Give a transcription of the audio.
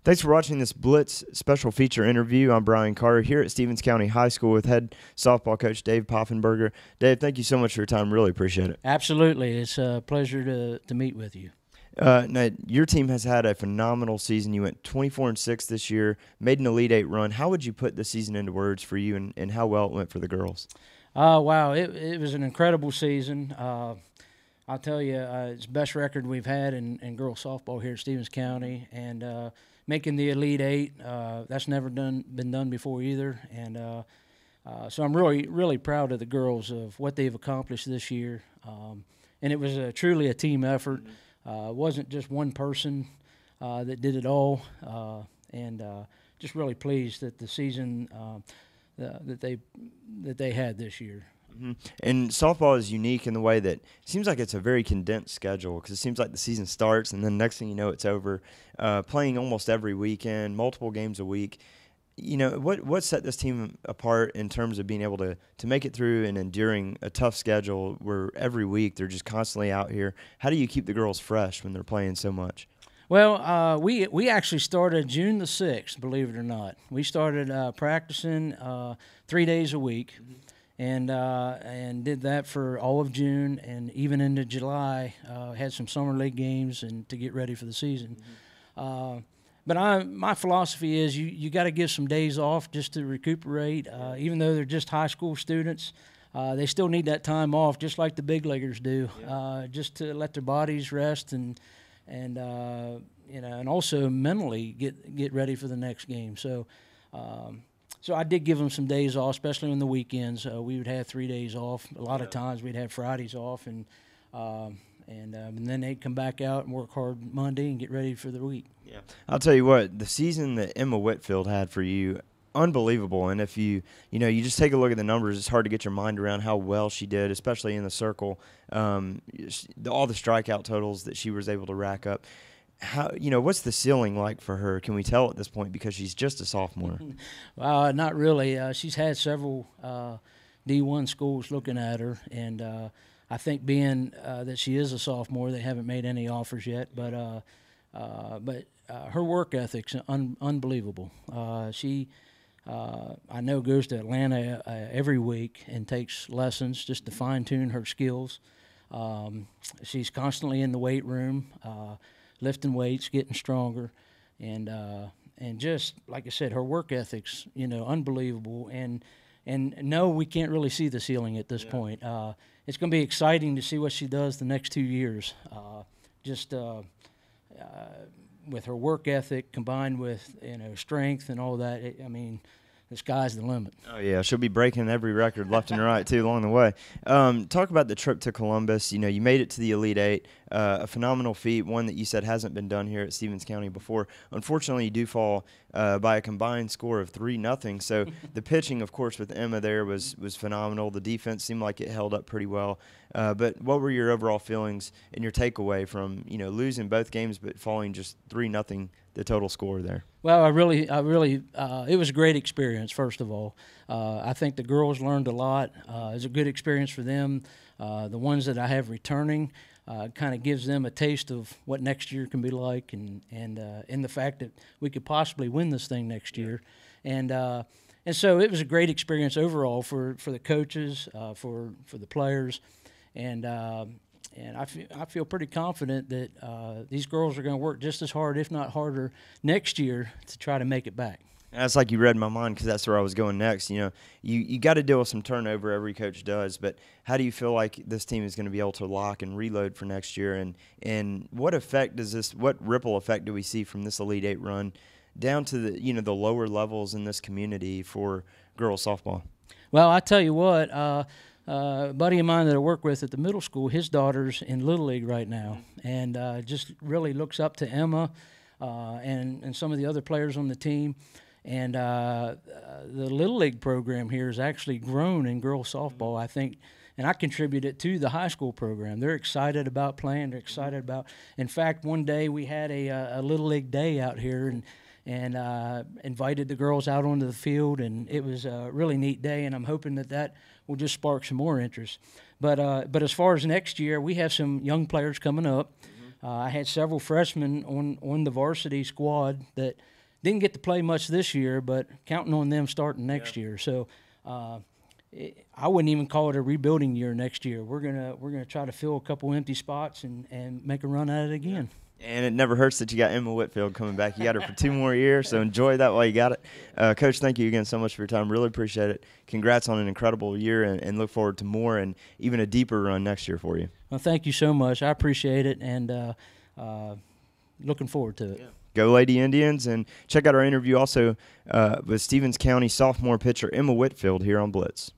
Thanks for watching this Blitz special feature interview. I'm Brian Carter here at Stevens County High School with head softball coach Dave Poffenberger. Dave, thank you so much for your time. Really appreciate it. Absolutely. It's a pleasure to meet with you. Now, your team has had a phenomenal season. You went 24-6 this year, made an Elite Eight run. How would you put the season into words for you and how well it went for the girls? Wow, it was an incredible season. I'll tell you, it's the best record we've had in girls softball here at Stevens County, and making the Elite Eight, that's never been done before either. And so I'm really proud of the girls of what they've accomplished this year. And it was truly a team effort. It wasn't just one person that did it all, and just really pleased that the season that they had this year. Mm-hmm. And softball is unique in the way that it seems like it's a very condensed schedule, because it seems like the season starts and then next thing you know it's over. Playing almost every weekend, multiple games a week. You know, what set this team apart in terms of being able to make it through and enduring a tough schedule where every week they're just constantly out here? How do you keep the girls fresh when they're playing so much? Well, we actually started June the 6th, believe it or not. We started practicing 3 days a week, and did that for all of June and even into July. Had some summer league games and to get ready for the season. But my philosophy is you got to give some days off just to recuperate. Even though they're just high school students, they still need that time off, just like the big leaguers do, just to let their bodies rest and you know, and also mentally get ready for the next game. So so I did give them some days off, especially on the weekends. We would have 3 days off. A lot of times we'd have Fridays off, and then they'd come back out and work hard Monday and get ready for the week. Yeah, I'll tell you what, the season that Emma Whitfield had for you, unbelievable. And if you just take a look at the numbers, it's hard to get your mind around how well she did, especially in the circle. All the strikeout totals that she was able to rack up. What's the ceiling like for her? Can we tell at this point, because she's just a sophomore? Not really. She's had several D1 schools looking at her, and I think being that she is a sophomore, they haven't made any offers yet. But her work ethic's unbelievable. She, I know, goes to Atlanta every week and takes lessons just to fine-tune her skills. She's constantly in the weight room, lifting weights, getting stronger, and just like I said, her work ethic's unbelievable. And no, we can't really see the ceiling at this point. It's going to be exciting to see what she does the next 2 years. With her work ethic combined with strength and all that, I mean, the sky's the limit. Oh yeah, she'll be breaking every record left and right too along the way. Talk about the trip to Columbus. You made it to the Elite Eight, a phenomenal feat, one that you said hasn't been done here at Stevens County before. Unfortunately, you do fall by a combined score of 3-0. So the pitching, of course, with Emma there was phenomenal. The defense seemed like it held up pretty well. But what were your overall feelings and your takeaway from losing both games but falling just 3-0? The total score there? Well, I really, it was a great experience, first of all. I think the girls learned a lot. It was a good experience for them. The ones that I have returning kind of gives them a taste of what next year can be like, and the fact that we could possibly win this thing next year. And so it was a great experience overall for the coaches, for the players, and I feel pretty confident that these girls are going to work just as hard, if not harder, next year to try to make it back. That's like you read my mind, because that's where I was going next. You got to deal with some turnover. Every coach does. But how do you feel like this team is going to be able to lock and reload for next year? And what effect what ripple effect do we see from this Elite Eight run down to the lower levels in this community for girls softball? Well, I tell you what. A buddy of mine that I work with at the middle school, his daughter's in Little League right now, and just really looks up to Emma and some of the other players on the team. And the Little League program here has actually grown in girls softball, I think, and I contributed to the high school program. They're excited about playing. They're excited about – in fact, one day we had a Little League day out here, and invited the girls out onto the field, and it was a really neat day, and I'm hoping that will just spark some more interest. But as far as next year, we have some young players coming up. I had several freshmen on the varsity squad that didn't get to play much this year, but counting on them starting next year. So I wouldn't even call it a rebuilding year next year. We're gonna try to fill a couple empty spots and make a run at it again. And it never hurts that you got Emma Whitfield coming back. You got her for 2 more years, so enjoy that while you got it. Coach, thank you again so much for your time. Really appreciate it. Congrats on an incredible year, and look forward to more and even a deeper run next year for you. Well, thank you so much. I appreciate it, and looking forward to it. Yeah. Go Lady Indians, and check out our interview also with Stevens County sophomore pitcher Emma Whitfield here on Blitz.